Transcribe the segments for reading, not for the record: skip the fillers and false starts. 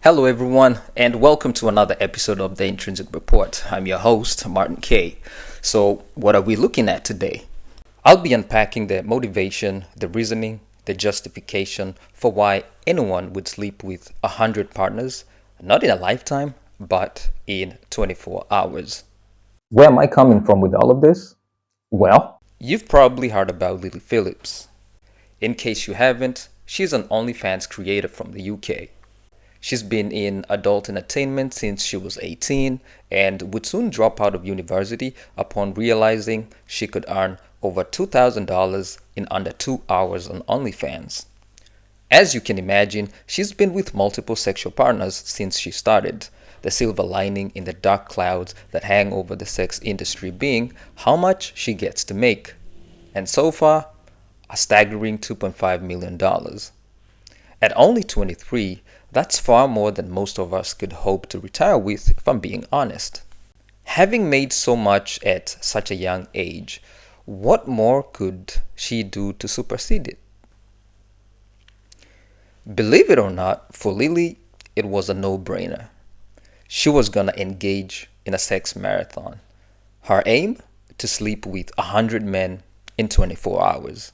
Hello, everyone, and welcome to another episode of the Intrinsic Report. I'm your host, Martin K. So, what are we looking at today? I'll be unpacking the motivation, the reasoning, the justification for why anyone would sleep with 100 partners, not in a lifetime, but in 24 hours. Where am I coming from with all of this? Well, You've probably heard about Lily Phillips. In case you haven't, she's an OnlyFans creator from the UK. She's been in adult entertainment since she was 18 and would soon drop out of university upon realizing she could earn over $2,000 in under 2 hours on OnlyFans. As you can imagine, she's been with multiple sexual partners since she started, the silver lining in the dark clouds that hang over the sex industry being how much she gets to make. And so far, a staggering $2.5 million. At only 23, that's far more than most of us could hope to retire with, if I'm being honest. Having made so much at such a young age, what more could she do to supersede it? Believe it or not, for Lily, it was a no-brainer. She was gonna engage in a sex marathon. Her aim? To sleep with 100 men in 24 hours.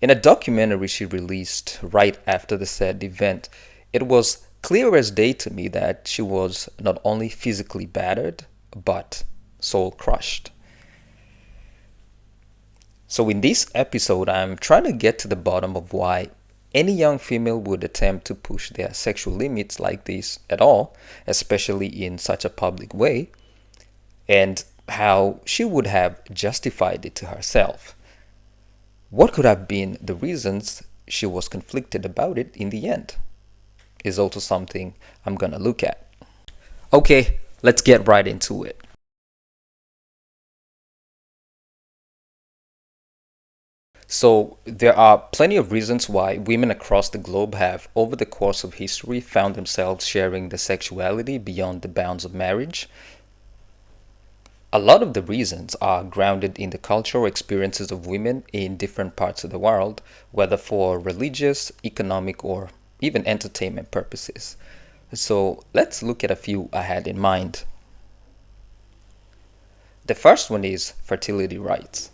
In a documentary she released right after the said event, it was clear as day to me that she was not only physically battered, but soul crushed. So in this episode, I'm trying to get to the bottom of why any young female would attempt to push their sexual limits like this at all, especially in such a public way, and how she would have justified it to herself. What could have been the reasons she was conflicted about it in the end is also something I'm gonna look at. Okay, let's get right into it. So, there are plenty of reasons why women across the globe have, over the course of history, found themselves sharing their sexuality beyond the bounds of marriage. A lot of the reasons are grounded in the cultural experiences of women in different parts of the world, whether for religious, economic, or even entertainment purposes. So, let's look at a few I had in mind. The first one is fertility rites.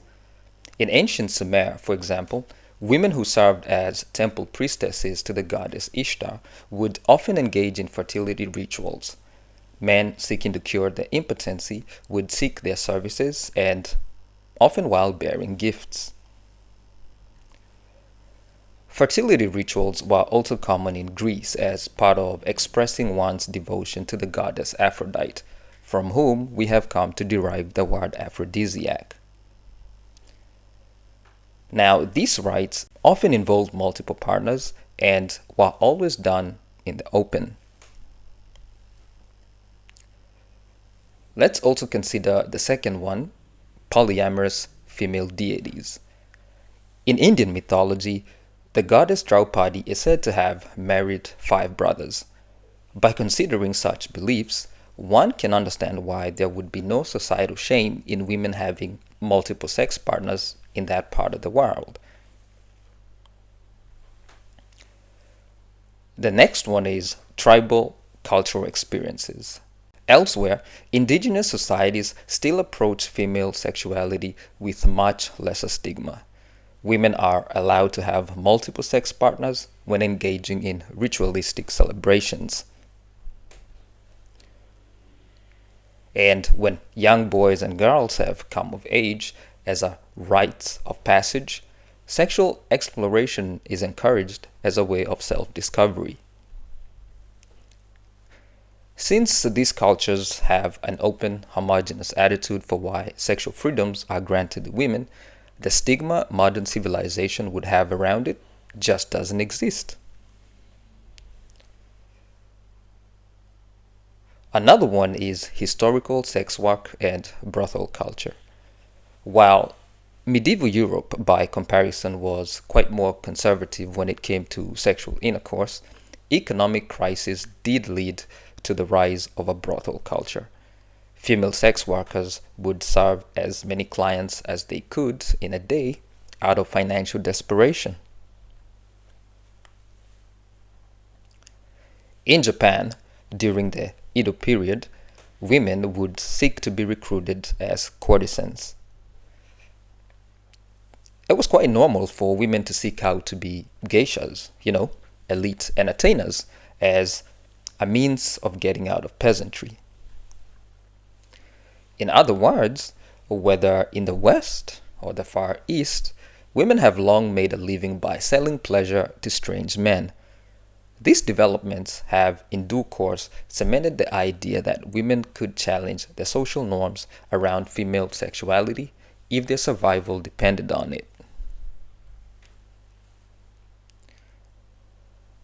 In ancient Sumer, for example, women who served as temple priestesses to the goddess Ishtar would often engage in fertility rituals. Men seeking to cure their impotency would seek their services, and often while bearing gifts. Fertility rituals were also common in Greece as part of expressing one's devotion to the goddess Aphrodite, from whom we have come to derive the word aphrodisiac. Now, these rites often involved multiple partners and were always done in the open. Let's also consider the second one, polyamorous female deities. In Indian mythology, the goddess Draupadi is said to have married 5 brothers. By considering such beliefs, one can understand why there would be no societal shame in women having multiple sex partners in that part of the world. The next one is tribal cultural experiences. Elsewhere, indigenous societies still approach female sexuality with much lesser stigma. Women are allowed to have multiple sex partners when engaging in ritualistic celebrations. And when young boys and girls have come of age as a rite of passage, sexual exploration is encouraged as a way of self-discovery. Since these cultures have an open, homogeneous attitude for why sexual freedoms are granted to women, the stigma modern civilization would have around it just doesn't exist. Another one is historical sex work and brothel culture. While medieval Europe, by comparison, was quite more conservative when it came to sexual intercourse, economic crisis did lead to the rise of a brothel culture. Female sex workers would serve as many clients as they could in a day out of financial desperation. In Japan, during the Edo period, women would seek to be recruited as courtesans. It was quite normal for women to seek out to be geishas, elite entertainers, as a means of getting out of peasantry. In other words, whether in the West or the Far East, women have long made a living by selling pleasure to strange men. These developments have, in due course, cemented the idea that women could challenge the social norms around female sexuality if their survival depended on it.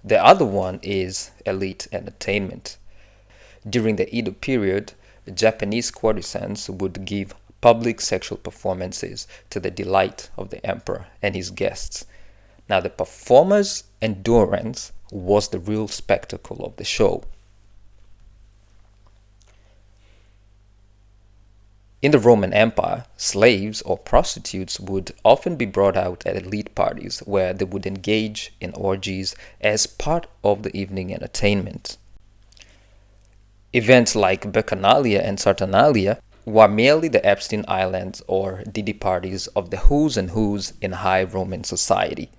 The other one is elite entertainment. During the Edo period, Japanese courtesans would give public sexual performances to the delight of the emperor and his guests. Now, the performer's endurance was the real spectacle of the show. In the Roman Empire, slaves or prostitutes would often be brought out at elite parties where they would engage in orgies as part of the evening entertainment. Events like Bacchanalia and Saturnalia were merely the Epstein Islands or Didi parties of the who's and who's in high Roman society.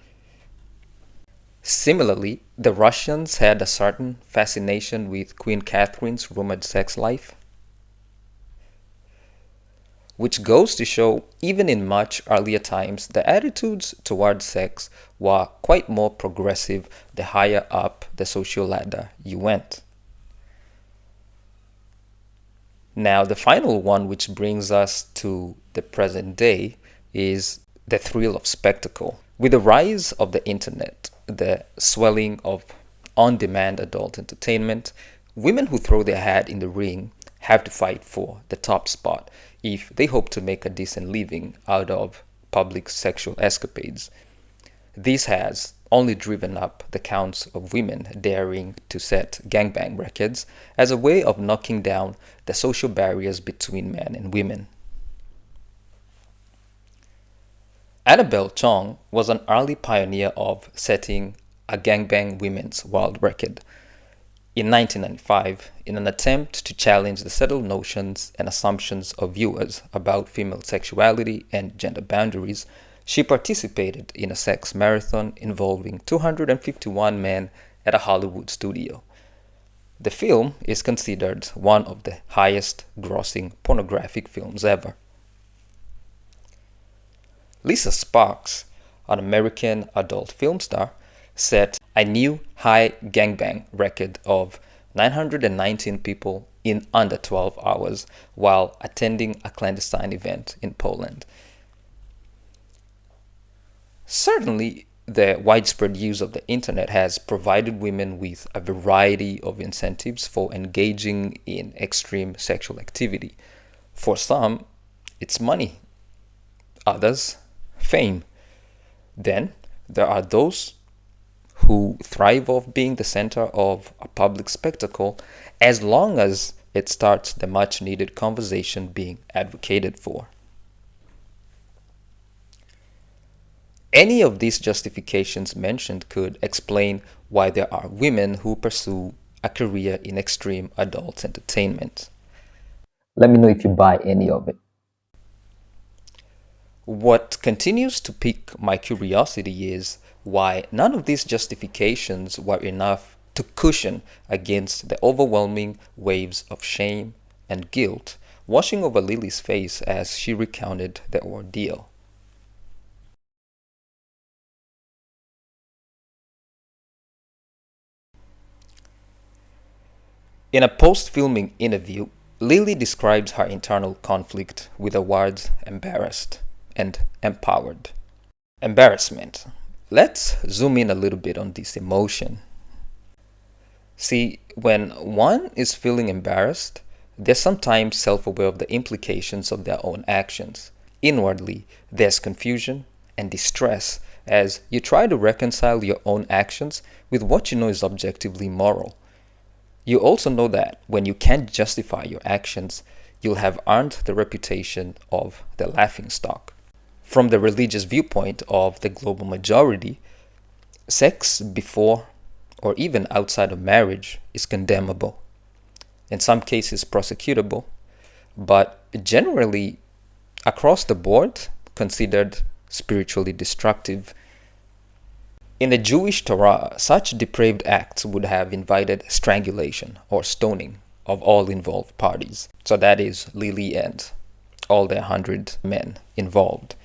Similarly, the Russians had a certain fascination with Queen Catherine's rumored sex life, which goes to show even in much earlier times the attitudes towards sex were quite more progressive the higher up the social ladder you went. Now, the final one, which brings us to the present day, is the thrill of spectacle. With the rise of the internet, the swelling of on-demand adult entertainment, women who throw their hat in the ring have to fight for the top spot if they hope to make a decent living out of public sexual escapades. This has only driven up the counts of women daring to set gangbang records as a way of knocking down the social barriers between men and women. Annabelle Chong was an early pioneer of setting a gangbang women's world record. In 1995, in an attempt to challenge the settled notions and assumptions of viewers about female sexuality and gender boundaries, she participated in a sex marathon involving 251 men at a Hollywood studio. The film is considered one of the highest grossing pornographic films ever. Lisa Sparks, an American adult film star, set a new high gangbang record of 919 people in under 12 hours while attending a clandestine event in Poland. Certainly, the widespread use of the internet has provided women with a variety of incentives for engaging in extreme sexual activity. For some, it's money. Others, fame. Then, there are those who thrive off being the center of a public spectacle as long as it starts the much-needed conversation being advocated for. Any of these justifications mentioned could explain why there are women who pursue a career in extreme adult entertainment. Let me know if you buy any of it. What continues to pique my curiosity is why none of these justifications were enough to cushion against the overwhelming waves of shame and guilt washing over Lily's face as she recounted the ordeal. In a post-filming interview, Lily describes her internal conflict with the words embarrassed and empowered. Embarrassment. Let's zoom in a little bit on this emotion. See, when one is feeling embarrassed, they're sometimes self-aware of the implications of their own actions. Inwardly, there's confusion and distress as you try to reconcile your own actions with what you know is objectively moral. You also know that when you can't justify your actions, you'll have earned the reputation of the laughingstock. From the religious viewpoint of the global majority, sex before or even outside of marriage is condemnable, in some cases prosecutable, but generally across the board considered spiritually destructive. In the Jewish Torah, such depraved acts would have invited strangulation or stoning of all involved parties. So that is Lily and all the 100 men involved.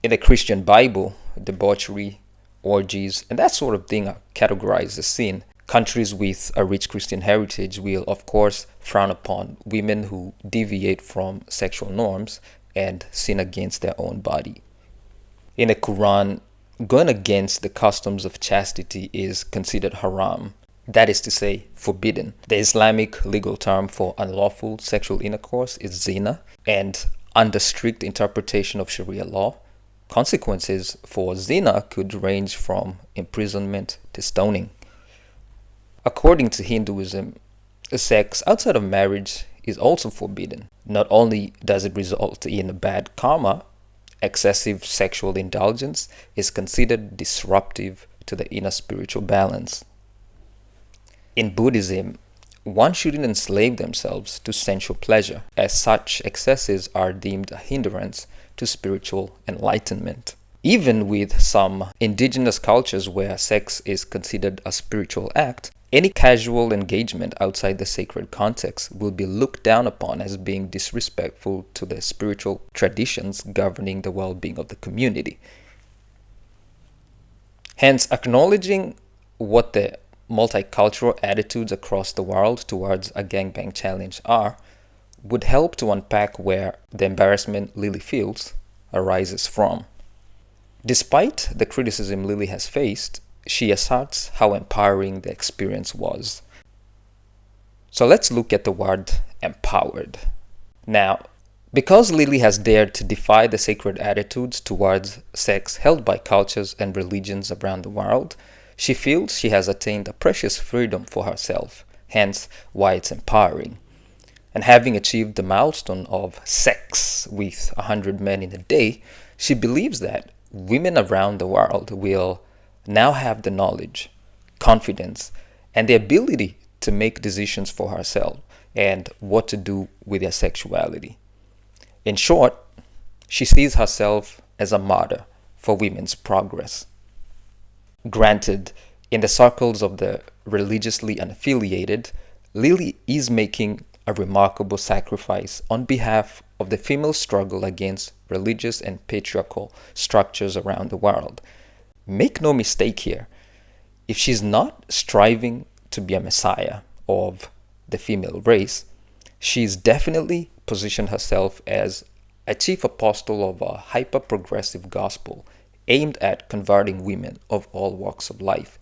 In the Christian Bible, debauchery, orgies, and that sort of thing are categorized as sin. Countries with a rich Christian heritage will, of course, frown upon women who deviate from sexual norms and sin against their own body. In the Quran, going against the customs of chastity is considered haram. That is to say, forbidden. The Islamic legal term for unlawful sexual intercourse is zina, and under strict interpretation of Sharia law, consequences for zina could range from imprisonment to stoning. According to Hinduism, sex outside of marriage is also forbidden. Not only does it result in bad karma, excessive sexual indulgence is considered disruptive to the inner spiritual balance. In Buddhism, one shouldn't enslave themselves to sensual pleasure, as such excesses are deemed a hindrance to spiritual enlightenment. Even with some indigenous cultures where sex is considered a spiritual act, any casual engagement outside the sacred context will be looked down upon as being disrespectful to the spiritual traditions governing the well-being of the community. Hence, acknowledging what the multicultural attitudes across the world towards a gangbang challenge are would help to unpack where the embarrassment Lily feels arises from. Despite the criticism Lily has faced, she asserts how empowering the experience was. So let's look at the word empowered. Now, because Lily has dared to defy the sacred attitudes towards sex held by cultures and religions around the world, she feels she has attained a precious freedom for herself, hence why it's empowering. And having achieved the milestone of sex with 100 men in a day, she believes that women around the world will now have the knowledge, confidence, and the ability to make decisions for herself and what to do with their sexuality. In short, she sees herself as a martyr for women's progress. Granted, in the circles of the religiously unaffiliated, Lily is making a remarkable sacrifice on behalf of the female struggle against religious and patriarchal structures around the world. Make no mistake here, if she's not striving to be a messiah of the female race, she's definitely positioned herself as a chief apostle of a hyper-progressive gospel aimed at converting women of all walks of life,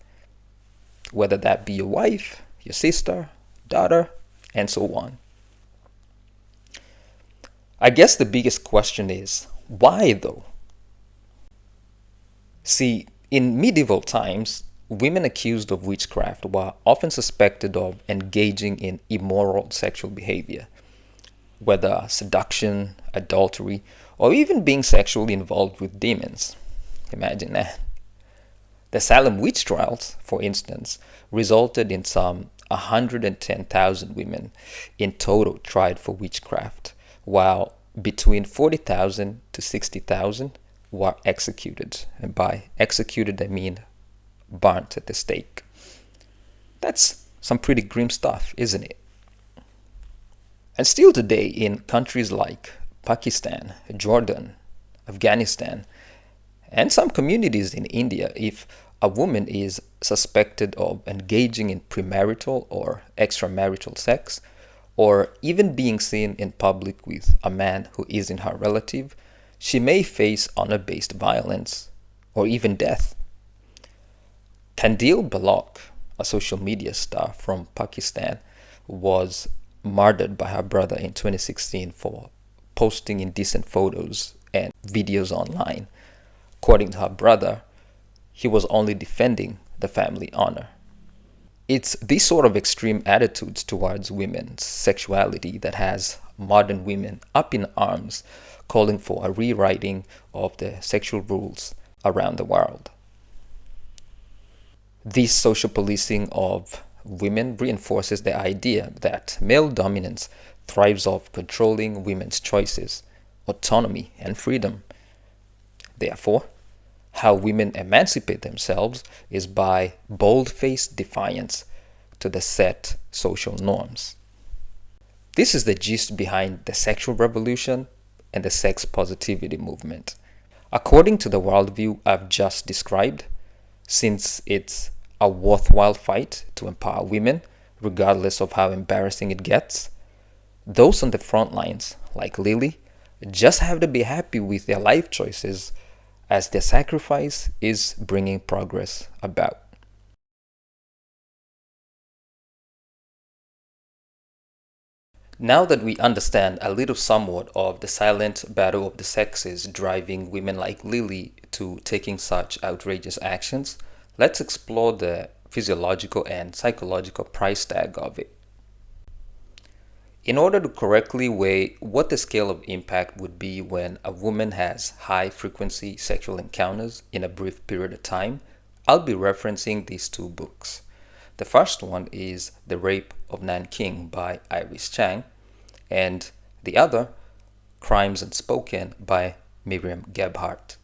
whether that be your wife, your sister, daughter, and so on. I guess the biggest question is, why though? See, in medieval times, women accused of witchcraft were often suspected of engaging in immoral sexual behavior, whether seduction, adultery, or even being sexually involved with demons. Imagine that. The Salem witch trials, for instance, resulted in some 110,000 women in total tried for witchcraft, while between 40,000 to 60,000 were executed. And by executed, I mean burnt at the stake. That's some pretty grim stuff, isn't it? And still today, in countries like Pakistan, Jordan, Afghanistan, and some communities in India, if a woman is suspected of engaging in premarital or extramarital sex, or even being seen in public with a man who isn't her relative, she may face honor-based violence or even death. Kandil Balok, a social media star from Pakistan, was murdered by her brother in 2016 for posting indecent photos and videos online. According to her brother, he was only defending the family honor. It's these sort of extreme attitudes towards women's sexuality that has modern women up in arms, calling for a rewriting of the sexual rules around the world. This social policing of women reinforces the idea that male dominance thrives off controlling women's choices, autonomy, and freedom. Therefore, how women emancipate themselves is by bold-faced defiance to the set social norms. This is the gist behind the sexual revolution and the sex positivity movement. According to the worldview I've just described, since it's a worthwhile fight to empower women, regardless of how embarrassing it gets, those on the front lines, like Lily, just have to be happy with their life choices as their sacrifice is bringing progress about. Now that we understand a little somewhat of the silent battle of the sexes driving women like Lily to taking such outrageous actions, let's explore the physiological and psychological price tag of it. In order to correctly weigh what the scale of impact would be when a woman has high frequency sexual encounters in a brief period of time, I'll be referencing these two books. The first one is The Rape of Nanking by Iris Chang, and the other, Crimes Unspoken by Mariam Gebhardt.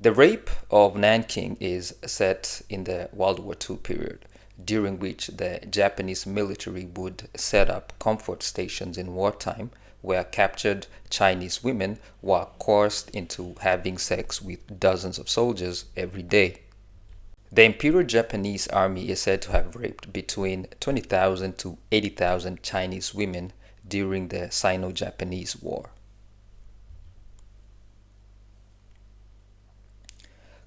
The Rape of Nanking is set in the World War II period, during which the Japanese military would set up comfort stations in wartime where captured Chinese women were coerced into having sex with dozens of soldiers every day. The Imperial Japanese Army is said to have raped between 20,000 to 80,000 Chinese women during the Sino-Japanese War.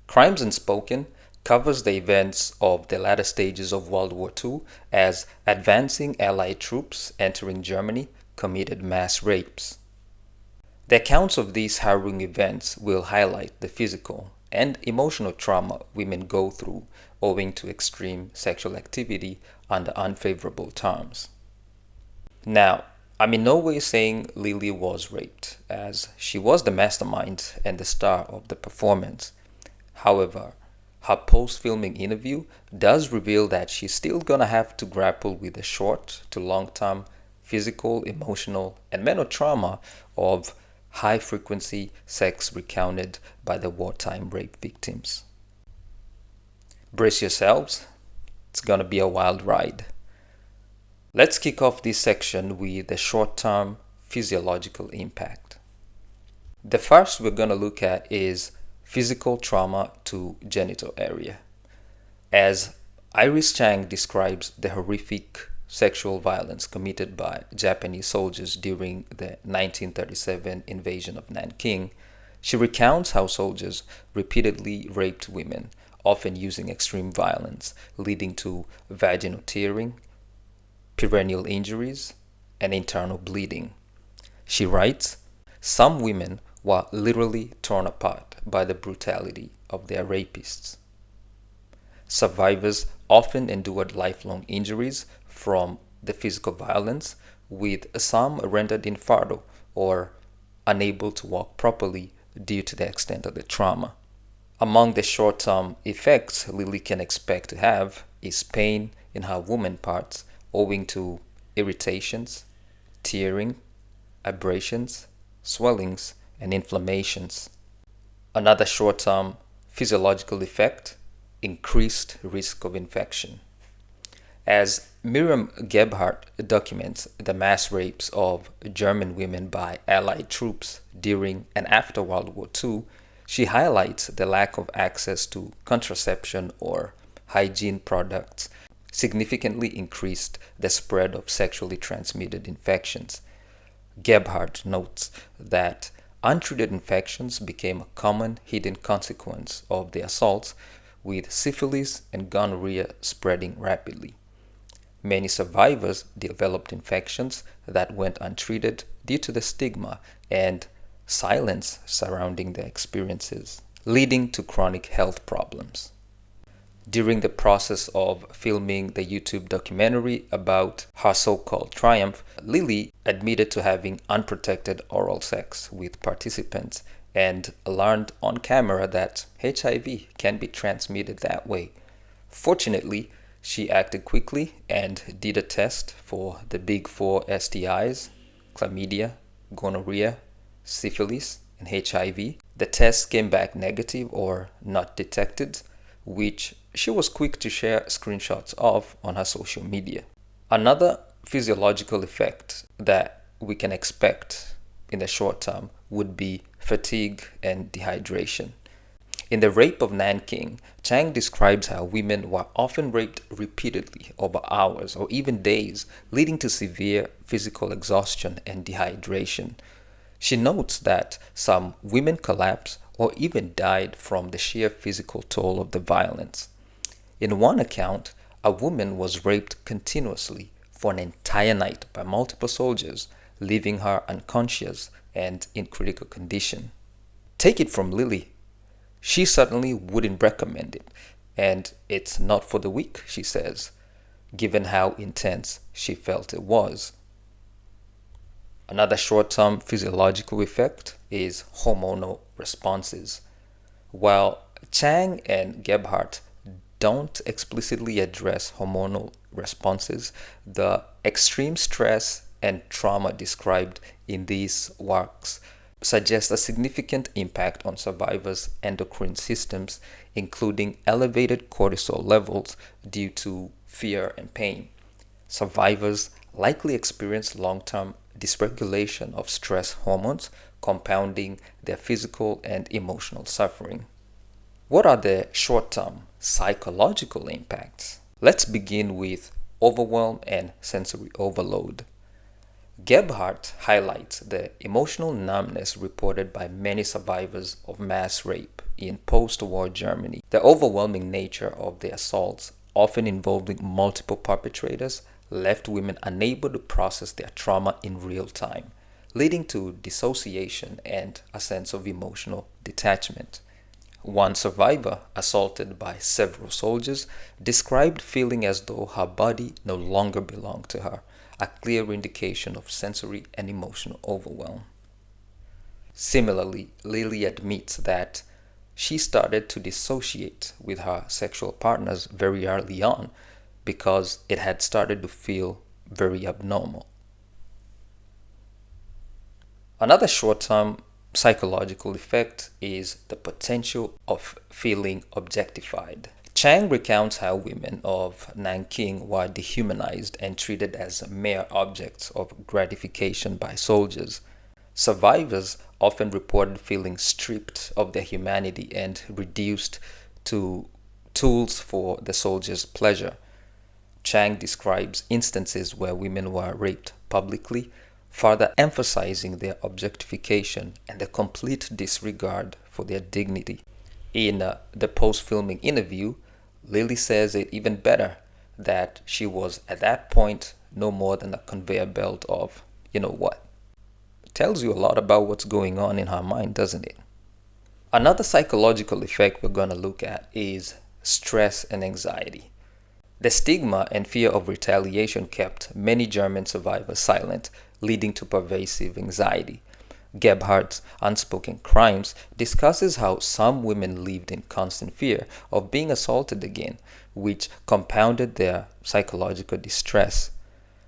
Crimes Unspoken covers the events of the latter stages of World War II as advancing Allied troops entering Germany committed mass rapes. The accounts of these harrowing events will highlight the physical and emotional trauma women go through owing to extreme sexual activity under unfavorable terms. Now, I'm in no way saying Lily was raped, as she was the mastermind and the star of the performance. However, her post-filming interview does reveal that she's still gonna have to grapple with the short to long-term physical, emotional, and mental trauma of high-frequency sex recounted by the wartime rape victims. Brace yourselves, it's gonna be a wild ride. Let's kick off this section with the short-term physiological impact. The first we're gonna look at is physical trauma to genital area. As Iris Chang describes the horrific sexual violence committed by Japanese soldiers during the 1937 invasion of Nanking, she recounts how soldiers repeatedly raped women, often using extreme violence, leading to vaginal tearing, perineal injuries, and internal bleeding. She writes, "Some women were literally torn apart by the brutality of their rapists." Survivors often endured lifelong injuries from the physical violence, with some rendered infertile or unable to walk properly due to the extent of the trauma. Among the short-term effects Lily can expect to have is pain in her woman parts owing to irritations, tearing, abrasions, swellings, and inflammations. Another short-term physiological effect, increased risk of infection. As Mariam Gebhardt documents the mass rapes of German women by Allied troops during and after World War II, she highlights the lack of access to contraception or hygiene products significantly increased the spread of sexually transmitted infections. Gebhardt notes that untreated infections became a common hidden consequence of the assaults, with syphilis and gonorrhea spreading rapidly. Many survivors developed infections that went untreated due to the stigma and silence surrounding their experiences, leading to chronic health problems. During the process of filming the YouTube documentary about her so-called triumph, Lily admitted to having unprotected oral sex with participants and learned on camera that HIV can be transmitted that way. Fortunately, she acted quickly and did a test for the big four STIs: chlamydia, gonorrhea, syphilis, and HIV. The test came back negative or not detected, which she was quick to share screenshots of on her social media. Another physiological effect that we can expect in the short term would be fatigue and dehydration. In The Rape of Nanking, Chang describes how women were often raped repeatedly over hours or even days, leading to severe physical exhaustion and dehydration. She notes that some women collapsed or even died from the sheer physical toll of the violence. In one account, a woman was raped continuously for an entire night by multiple soldiers, leaving her unconscious and in critical condition. Take it from Lily. She certainly wouldn't recommend it, and it's not for the weak, she says, given how intense she felt it was. Another short-term physiological effect is hormonal responses. While Chang and Gebhardt don't explicitly address hormonal responses, the extreme stress and trauma described in these works suggest a significant impact on survivors' endocrine systems, including elevated cortisol levels due to fear and pain. Survivors likely experience long-term dysregulation of stress hormones, compounding their physical and emotional suffering. What are the short-term psychological impacts? Let's begin with overwhelm and sensory overload. Gebhardt highlights the emotional numbness reported by many survivors of mass rape in post-war Germany. The overwhelming nature of the assaults, often involving multiple perpetrators, left women unable to process their trauma in real time, leading to dissociation and a sense of emotional detachment. One survivor, assaulted by several soldiers, described feeling as though her body no longer belonged to her, a clear indication of sensory and emotional overwhelm. Similarly, Lily admits that she started to dissociate with her sexual partners very early on because it had started to feel very abnormal. Another short-term psychological effect is the potential of feeling objectified. Chang recounts how women of Nanking were dehumanized and treated as mere objects of gratification by soldiers. Survivors often reported feeling stripped of their humanity and reduced to tools for the soldiers' pleasure. Chang describes instances where women were raped publicly, further emphasizing their objectification and the complete disregard for their dignity. In the post-filming interview, Lily says it even better, that she was at that point no more than a conveyor belt of, you know what. It tells you a lot about what's going on in her mind, doesn't it? Another psychological effect we're going to look at is stress and anxiety. The stigma and fear of retaliation kept many German survivors silent, leading to pervasive anxiety. Gebhardt's Unspoken Crimes discusses how some women lived in constant fear of being assaulted again, which compounded their psychological distress.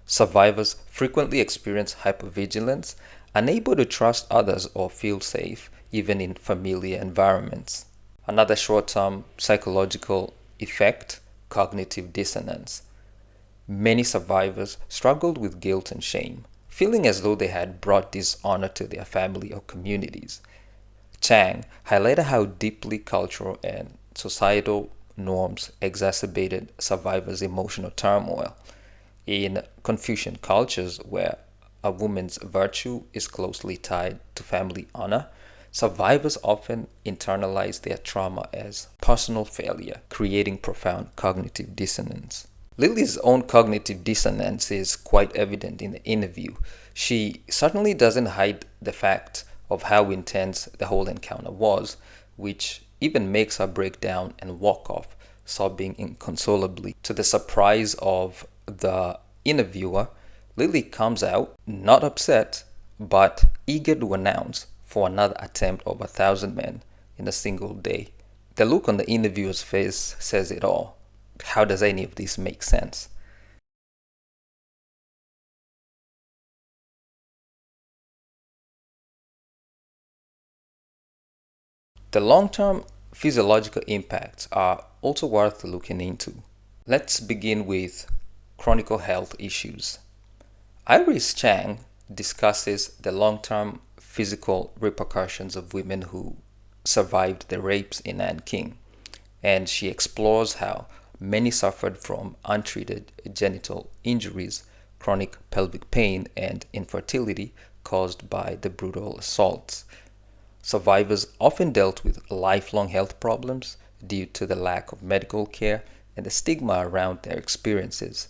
Survivors frequently experience hypervigilance, unable to trust others or feel safe, even in familiar environments. Another short-term psychological effect: cognitive dissonance. Many survivors struggled with guilt and shame, feeling as though they had brought dishonor to their family or communities. Chang highlighted how deeply cultural and societal norms exacerbated survivors' emotional turmoil. In Confucian cultures, where a woman's virtue is closely tied to family honor, survivors often internalize their trauma as personal failure, creating profound cognitive dissonance. Lily's own cognitive dissonance is quite evident in the interview. She certainly doesn't hide the fact of how intense the whole encounter was, which even makes her break down and walk off, sobbing inconsolably. To the surprise of the interviewer, Lily comes out not upset, but eager to announce for another attempt of 1,000 men in a single day. The look on the interviewer's face says it all. How does any of this make sense? The long-term physiological impacts are also worth looking into. Let's begin with chronic health issues. Iris Chang discusses the long-term physical repercussions of women who survived the rapes in Nanking, and she explores how many suffered from untreated genital injuries, chronic pelvic pain, and infertility caused by the brutal assaults. Survivors often dealt with lifelong health problems due to the lack of medical care and the stigma around their experiences.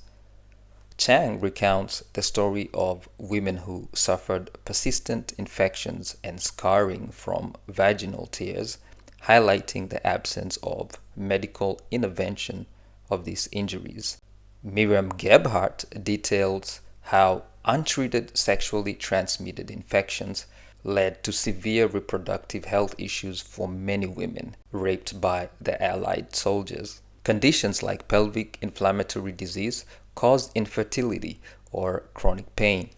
Chang recounts the story of women who suffered persistent infections and scarring from vaginal tears, highlighting the absence of medical intervention of these injuries. Mariam Gebhardt details how untreated sexually transmitted infections led to severe reproductive health issues for many women raped by the Allied soldiers. Conditions like pelvic inflammatory disease caused infertility or chronic pain.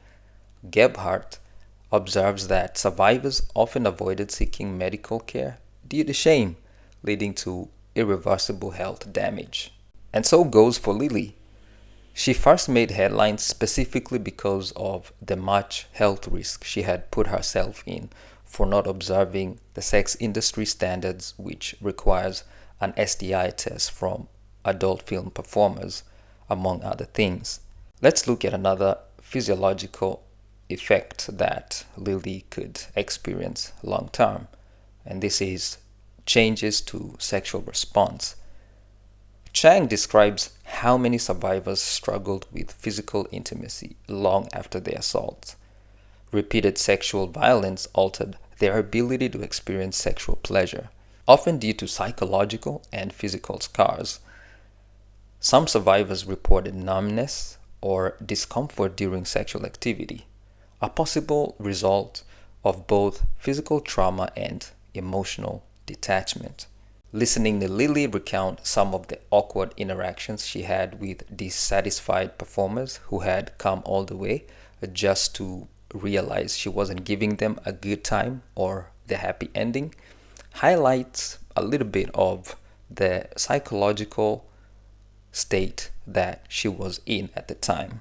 Gebhardt observes that survivors often avoided seeking medical care due to shame, leading to irreversible health damage. And so goes for Lily. She first made headlines specifically because of the much health risk she had put herself in for not observing the sex industry standards, which requires an STI test from adult film performers, among other things. Let's look at another physiological effect that Lily could experience long term, and this is changes to sexual response. Chang describes how many survivors struggled with physical intimacy long after the assault. Repeated sexual violence altered their ability to experience sexual pleasure, often due to psychological and physical scars. Some survivors reported numbness or discomfort during sexual activity, a possible result of both physical trauma and emotional detachment. Listening to Lily recount some of the awkward interactions she had with dissatisfied performers who had come all the way just to realize she wasn't giving them a good time or the happy ending highlights a little bit of the psychological state that she was in at the time.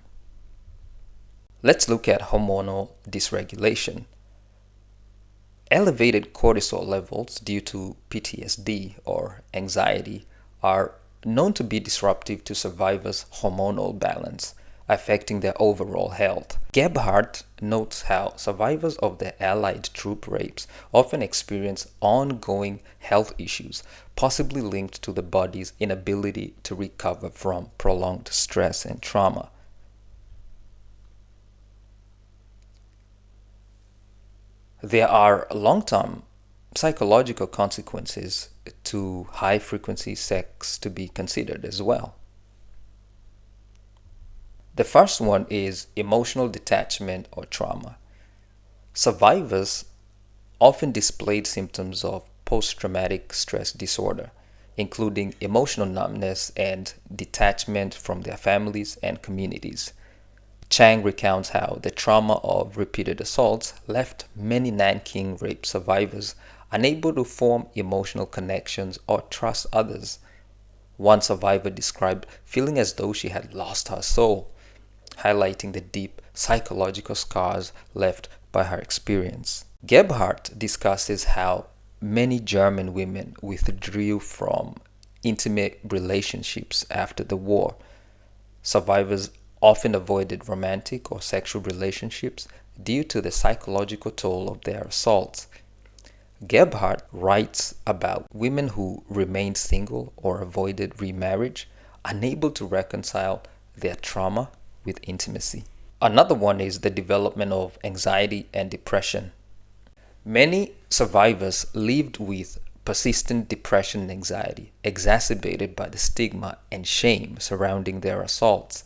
Let's look at hormonal dysregulation. Elevated cortisol levels due to PTSD or anxiety are known to be disruptive to survivors' hormonal balance, affecting their overall health. Gebhardt notes how survivors of the Allied troop rapes often experience ongoing health issues, possibly linked to the body's inability to recover from prolonged stress and trauma. There are long-term psychological consequences to high-frequency sex to be considered as well. The first one is emotional detachment or trauma. Survivors often displayed symptoms of post-traumatic stress disorder, including emotional numbness and detachment from their families and communities. Chang recounts how the trauma of repeated assaults left many Nanking rape survivors unable to form emotional connections or trust others. One survivor described feeling as though she had lost her soul, highlighting the deep psychological scars left by her experience. Gebhardt discusses how many German women withdrew from intimate relationships after the war. Survivors often avoided romantic or sexual relationships due to the psychological toll of their assaults. Gebhardt writes about women who remained single or avoided remarriage, unable to reconcile their trauma with intimacy. Another one is the development of anxiety and depression. Many survivors lived with persistent depression and anxiety, exacerbated by the stigma and shame surrounding their assaults.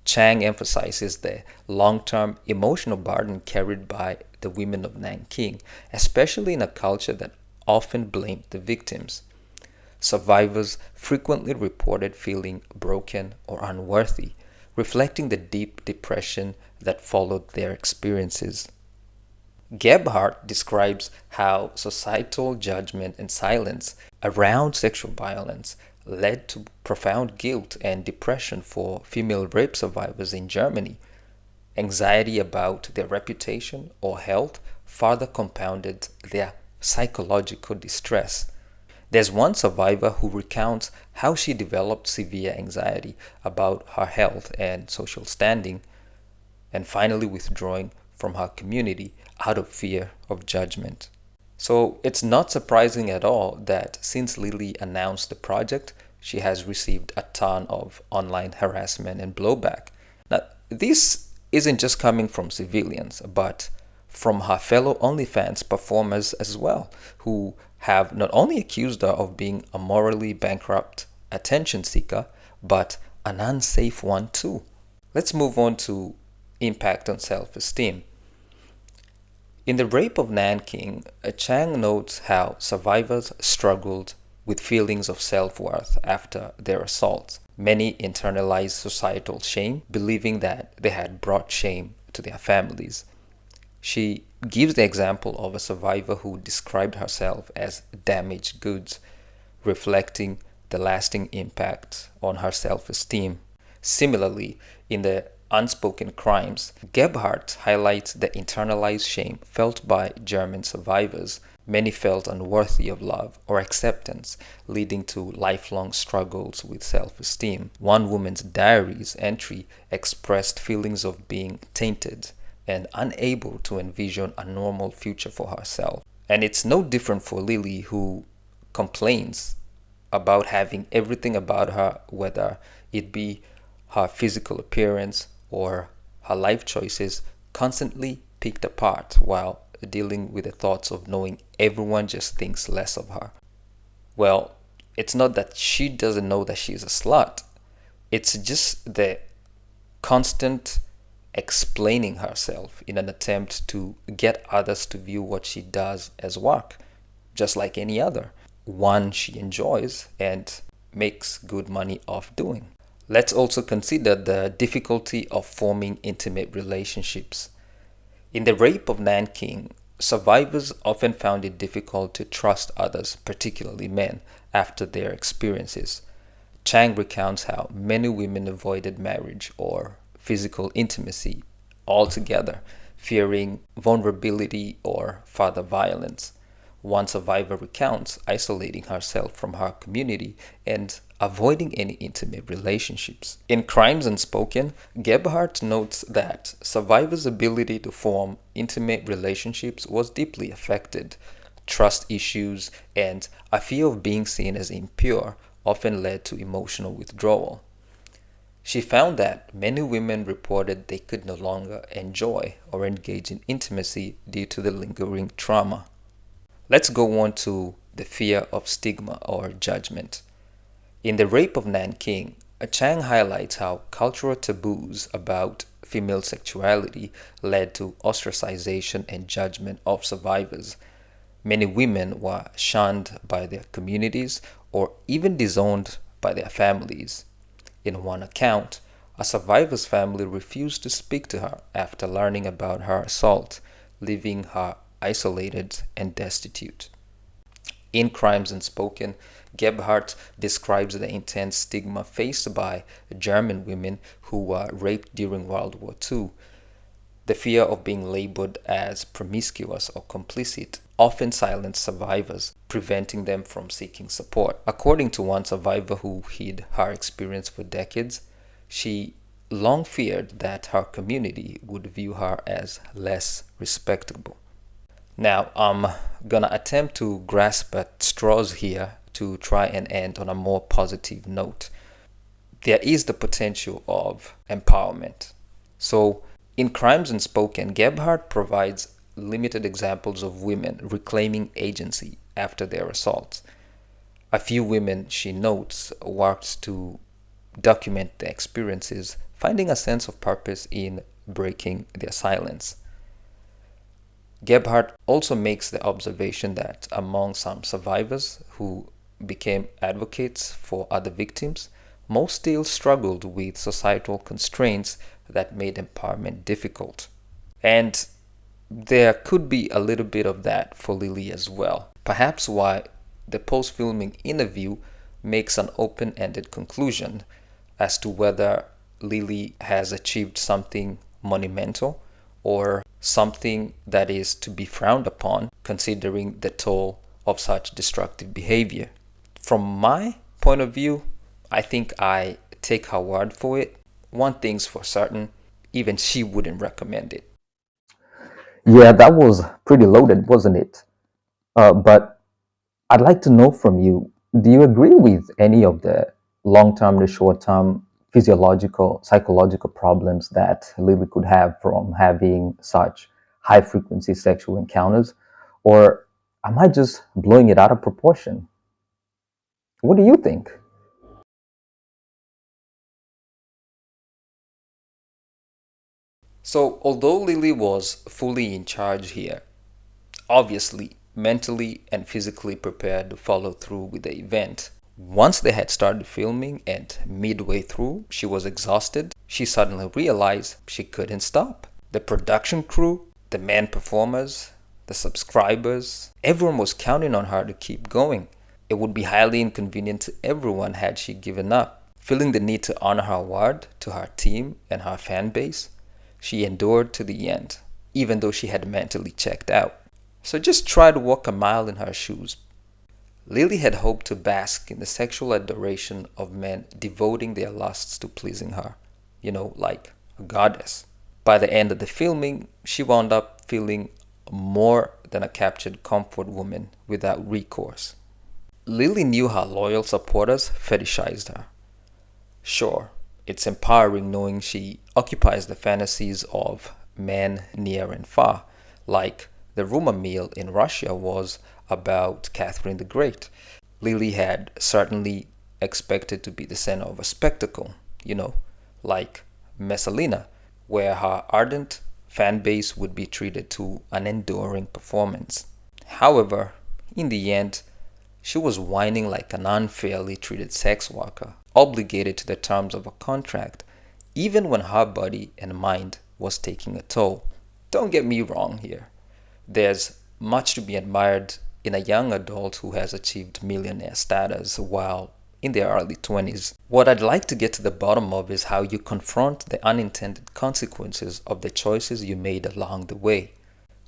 Chang emphasizes the long-term emotional burden carried by the women of Nanking, especially in a culture that often blamed the victims. survivors frequently reported feeling broken or unworthy, reflecting the deep depression that followed their experiences. Gebhardt describes how societal judgment and silence around sexual violence led to profound guilt and depression for female rape survivors in Germany. Anxiety about their reputation or health further compounded their psychological distress. There's one survivor who recounts how she developed severe anxiety about her health and social standing, and finally withdrawing from her community out of fear of judgment. So it's not surprising at all that since Lily announced the project, she has received a ton of online harassment and blowback. Now, this isn't just coming from civilians, but from her fellow OnlyFans performers as well, who have not only accused her of being a morally bankrupt attention seeker, but an unsafe one too. Let's move on to impact on self-esteem. In the rape of Nanking, Chang notes how survivors struggled with feelings of self-worth after their assaults. Many internalized societal shame, believing that they had brought shame to their families. She gives the example of a survivor who described herself as damaged goods, reflecting the lasting impact on her self-esteem. Similarly, in the Unspoken Crimes, Gebhardt highlights the internalized shame felt by German survivors. Many felt unworthy of love or acceptance, leading to lifelong struggles with self-esteem. One woman's diary's entry expressed feelings of being tainted and unable to envision a normal future for herself. And it's no different for Lily, who complains about having everything about her, whether it be her physical appearance or her life choices, constantly picked apart while dealing with the thoughts of knowing everyone just thinks less of her. Well, it's not that she doesn't know that she's a slut. It's just the constant explaining herself in an attempt to get others to view what she does as work, just like any other, one she enjoys and makes good money off doing. Let's also consider the difficulty of forming intimate relationships. In the rape of Nanking, survivors often found it difficult to trust others, particularly men, after their experiences. Chang recounts how many women avoided marriage or physical intimacy altogether, fearing vulnerability or further violence. One survivor recounts isolating herself from her community and avoiding any intimate relationships. In Crimes Unspoken, Gebhardt notes that survivors' ability to form intimate relationships was deeply affected. Trust issues and a fear of being seen as impure often led to emotional withdrawal. She found that many women reported they could no longer enjoy or engage in intimacy due to the lingering trauma. Let's go on to the fear of stigma or judgment. In the rape of Nanking, Chang highlights how cultural taboos about female sexuality led to ostracization and judgment of survivors. Many women were shunned by their communities or even disowned by their families. In one account, a survivor's family refused to speak to her after learning about her assault, leaving her isolated and destitute. In Crimes Unspoken, Gebhardt describes the intense stigma faced by German women who were raped during World War II. The fear of being labeled as promiscuous or complicit often silenced survivors, preventing them from seeking support. According to one survivor who hid her experience for decades, she long feared that her community would view her as less respectable. Now, I'm gonna attempt to grasp at straws here to try and end on a more positive note. There is the potential of empowerment. So, in Crimes Unspoken, Gebhardt provides limited examples of women reclaiming agency after their assaults. A few women, she notes, worked to document their experiences, finding a sense of purpose in breaking their silence. Gebhardt also makes the observation that among some survivors who became advocates for other victims, most still struggled with societal constraints that made empowerment difficult. And there could be a little bit of that for Lily as well. Perhaps why the post filming interview makes an open ended conclusion as to whether Lily has achieved something monumental or something that is to be frowned upon, considering the toll of such destructive behavior. From my point of view, I think I take her word for it. One thing's for certain, even she wouldn't recommend it. Yeah, that was pretty loaded, wasn't it? But I'd like to know from you, do you agree with any of the long-term to short-term physiological, psychological problems that Lily could have from having such high-frequency sexual encounters? Or am I just blowing it out of proportion? What do you think? So, although Lily was fully in charge here, obviously mentally and physically prepared to follow through with the event, once they had started filming and midway through she was exhausted, she suddenly realized she couldn't stop. The production crew, the men performers, the subscribers, everyone was counting on her to keep going. It would be highly inconvenient to everyone had she given up. Feeling the need to honor her word to her team and her fan base, she endured to the end, even though she had mentally checked out. So just try to walk a mile in her shoes. Lily had hoped to bask in the sexual adoration of men devoting their lusts to pleasing her, like a goddess. By the end of the filming, she wound up feeling more than a captured comfort woman without recourse. Lily knew her loyal supporters fetishized her. Sure, it's empowering knowing she occupies the fantasies of men near and far, like the rumor mill in Russia was about Catherine the Great. Lily had certainly expected to be the center of a spectacle, like Messalina, where her ardent fan base would be treated to an enduring performance. However, in the end, she was whining like an unfairly treated sex worker, obligated to the terms of a contract, even when her body and mind was taking a toll. Don't get me wrong here. There's much to be admired in a young adult who has achieved millionaire status while in their early 20s. What I'd like to get to the bottom of is how you confront the unintended consequences of the choices you made along the way.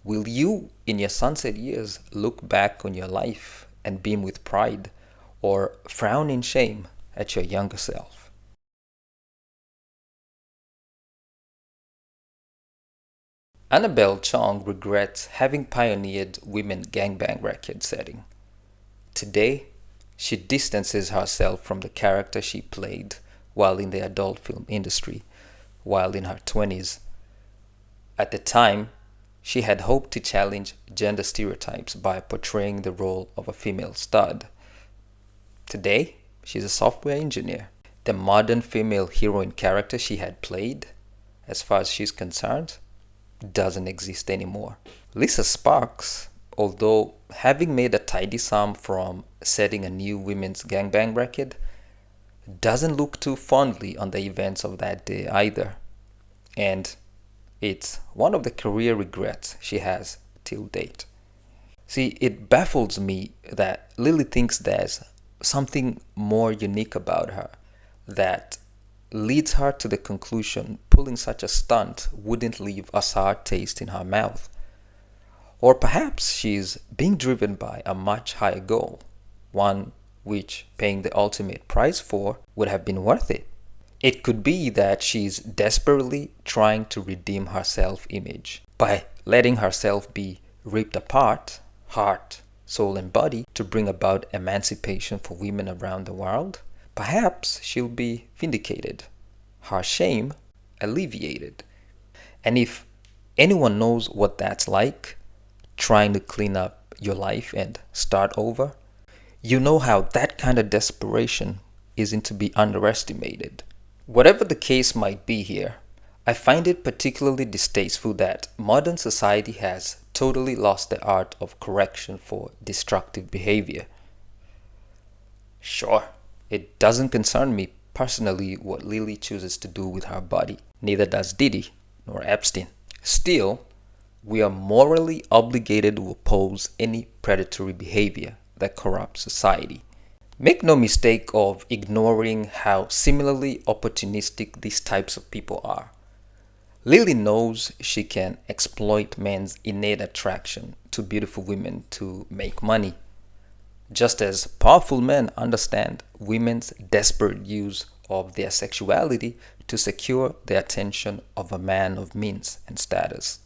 Will you, in your sunset years, look back on your life and beam with pride, or frown in shame at your younger self? Annabelle Chong regrets having pioneered women gangbang record setting. Today, she distances herself from the character she played while in the adult film industry, while in her 20s. At the time, she had hoped to challenge gender stereotypes by portraying the role of a female stud. Today, she's a software engineer. The modern female heroine character she had played, as far as she's concerned, doesn't exist anymore. Lisa Sparks, although having made a tidy sum from setting a new women's gangbang record, doesn't look too fondly on the events of that day either. And it's one of the career regrets she has till date. See, it baffles me that Lily thinks there's something more unique about her that leads her to the conclusion pulling such a stunt wouldn't leave a sour taste in her mouth. Or perhaps she's being driven by a much higher goal, one which paying the ultimate price for would have been worth it. It could be that she's desperately trying to redeem her self-image by letting herself be ripped apart, heart, soul, and body, to bring about emancipation for women around the world. Perhaps she'll be vindicated, her shame alleviated. And if anyone knows what that's like, trying to clean up your life and start over, you know how that kind of desperation isn't to be underestimated. Whatever the case might be here, I find it particularly distasteful that modern society has totally lost the art of correction for destructive behavior. Sure, it doesn't concern me personally what Lily chooses to do with her body. Neither does Diddy nor Epstein. Still, we are morally obligated to oppose any predatory behavior that corrupts society. Make no mistake of ignoring how similarly opportunistic these types of people are. Lily knows she can exploit men's innate attraction to beautiful women to make money, just as powerful men understand women's desperate use of their sexuality to secure the attention of a man of means and status.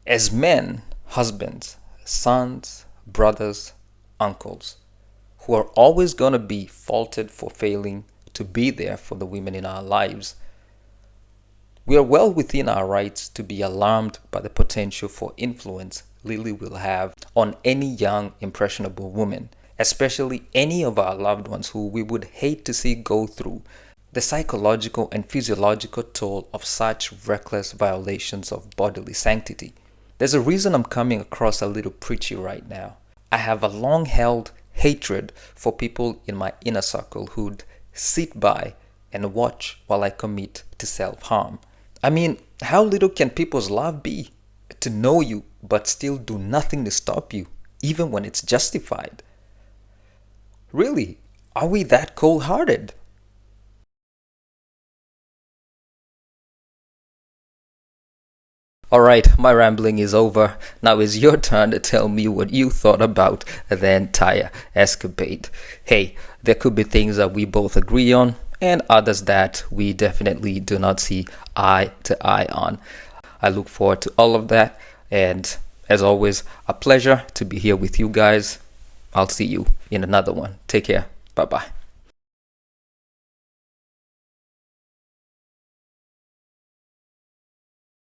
As men, husbands, sons, brothers, uncles, who are always going to be faulted for failing to be there for the women in our lives, we are well within our rights to be alarmed by the potential for influence Lily will have on any young, impressionable woman, especially any of our loved ones who we would hate to see go through the psychological and physiological toll of such reckless violations of bodily sanctity. There's a reason I'm coming across a little preachy right now. I have a long held hatred for people in my inner circle who'd sit by and watch while I commit to self-harm. I mean, how little can people's love be? To know you but still do nothing to stop you, even when it's justified. Really, are we that cold-hearted? Alright, my rambling is over. Now it's your turn to tell me what you thought about the entire escapade. Hey, there could be things that we both agree on, and others that we definitely do not see eye to eye on. I look forward to all of that, and as always, a pleasure to be here with you guys. I'll see you in another one. Take care. Bye bye.